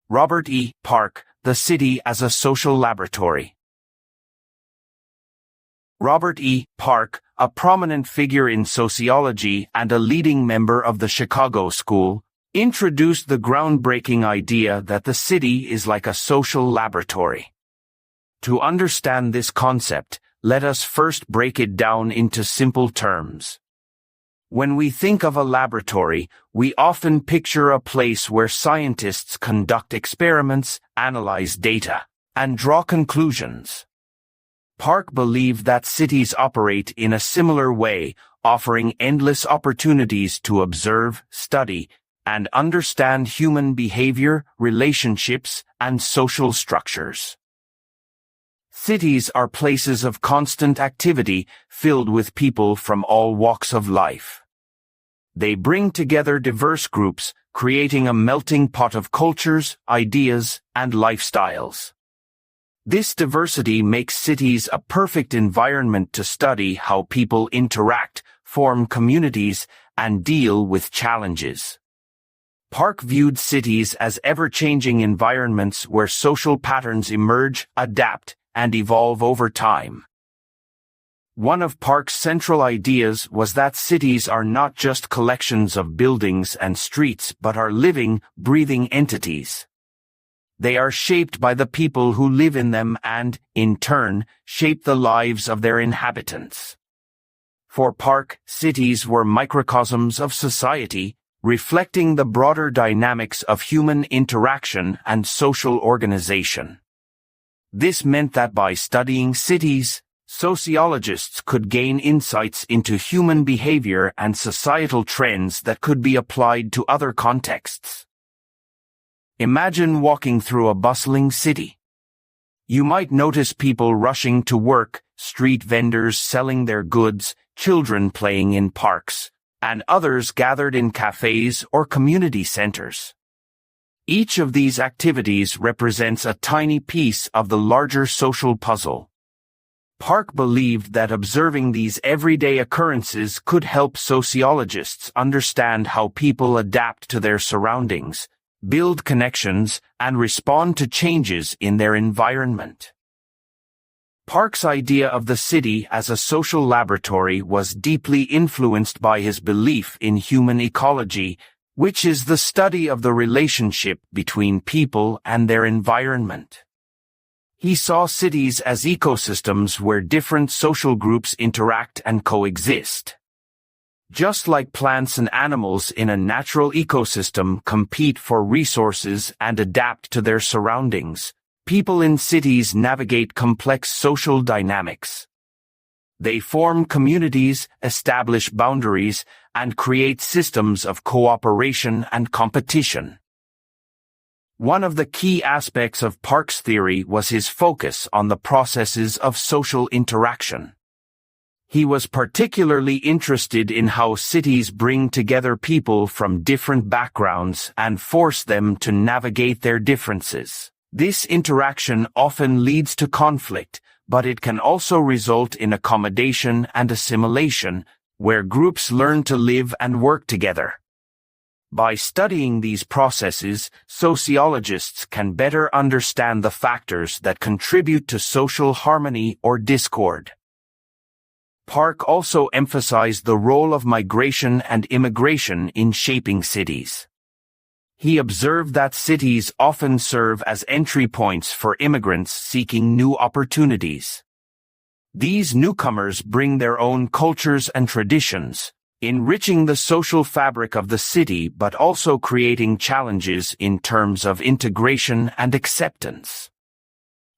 Robert E. Park, The City as a Social Laboratory. Robert E. Park, a prominent figure in sociology and a leading member of the Chicago School, introduced the groundbreaking idea that the city is like a social laboratory. To understand this concept, let us first break it down into simple terms. When we think of a laboratory, we often picture a place where scientists conduct experiments, analyze data, and draw conclusions. Park believed that cities operate in a similar way, offering endless opportunities to observe, study, and understand human behavior, relationships, and social structures. Cities are places of constant activity, filled with people from all walks of life. They bring together diverse groups, creating a melting pot of cultures, ideas, and lifestyles. This diversity makes cities a perfect environment to study how people interact, form communities, and deal with challenges. Park viewed cities as ever-changing environments where social patterns emerge, adapt, and evolve over time. One of Park's central ideas was that cities are not just collections of buildings and streets but are living, breathing entities. They are shaped by the people who live in them and, in turn, shape the lives of their inhabitants. For Park, cities were microcosms of society, reflecting the broader dynamics of human interaction and social organization. This meant that by studying cities, sociologists could gain insights into human behavior and societal trends that could be applied to other contexts. Imagine walking through a bustling city. You might notice people rushing to work, street vendors selling their goods, children playing in parks, and others gathered in cafes or community centers. Each of these activities represents a tiny piece of the larger social puzzle. Park believed that observing these everyday occurrences could help sociologists understand how people adapt to their surroundings, build connections, and respond to changes in their environment. Park's idea of the city as a social laboratory was deeply influenced by his belief in human ecology, which is the study of the relationship between people and their environment. He saw cities as ecosystems where different social groups interact and coexist. Just like plants and animals in a natural ecosystem compete for resources and adapt to their surroundings, people in cities navigate complex social dynamics. They form communities, establish boundaries, and create systems of cooperation and competition. One of the key aspects of Park's theory was his focus on the processes of social interaction. He was particularly interested in how cities bring together people from different backgrounds and force them to navigate their differences. This interaction often leads to conflict, but it can also result in accommodation and assimilation, where groups learn to live and work together. By studying these processes, sociologists can better understand the factors that contribute to social harmony or discord. Park also emphasized the role of migration and immigration in shaping cities. He observed that cities often serve as entry points for immigrants seeking new opportunities. These newcomers bring their own cultures and traditions, enriching the social fabric of the city but also creating challenges in terms of integration and acceptance.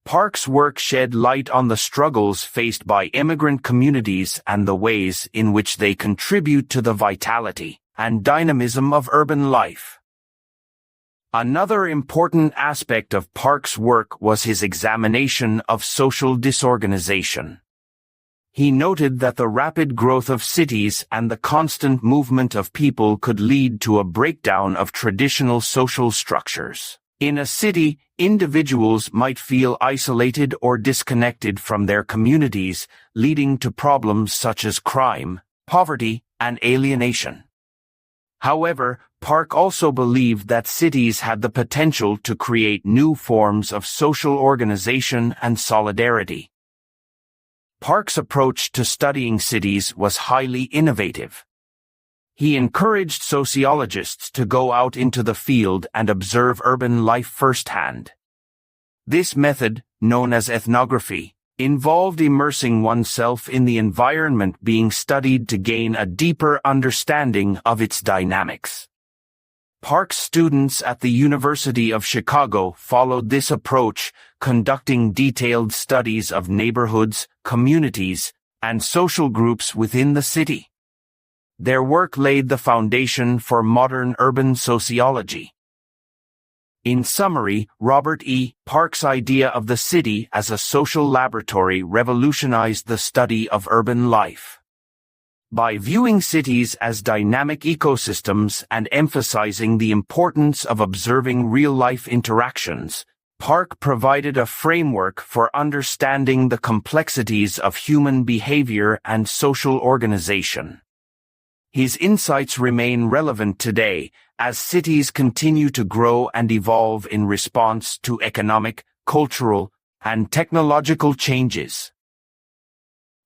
Park's work shed light on the struggles faced by immigrant communities and the ways in which they contribute to the vitality and dynamism of urban life. Another important aspect of Park's work was his examination of social disorganization. He noted that the rapid growth of cities and the constant movement of people could lead to a breakdown of traditional social structures. In a city, individuals might feel isolated or disconnected from their communities, leading to problems such as crime, poverty, and alienation. However, Park also believed that cities had the potential to create new forms of social organization and solidarity. Park's approach to studying cities was highly innovative. He encouraged sociologists to go out into the field and observe urban life firsthand. This method, known as ethnography, involved immersing oneself in the environment being studied to gain a deeper understanding of its dynamics. Park's students at the University of Chicago followed this approach, conducting detailed studies of neighborhoods, communities, and social groups within the city. Their work laid the foundation for modern urban sociology. In summary, Robert E. Park's idea of the city as a social laboratory revolutionized the study of urban life. By viewing cities as dynamic ecosystems and emphasizing the importance of observing real-life interactions, Park provided a framework for understanding the complexities of human behavior and social organization. His insights remain relevant today as cities continue to grow and evolve in response to economic, cultural, and technological changes.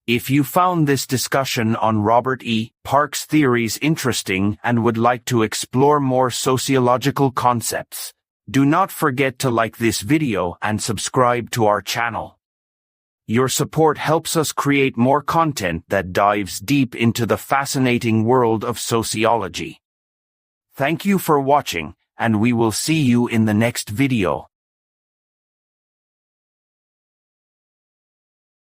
If you found this discussion on Robert E. Park's theories interesting and would like to explore more sociological concepts, do not forget to like this video and subscribe to our channel. Your support helps us create more content that dives deep into the fascinating world of sociology. Thank you for watching, and we will see you in the next video.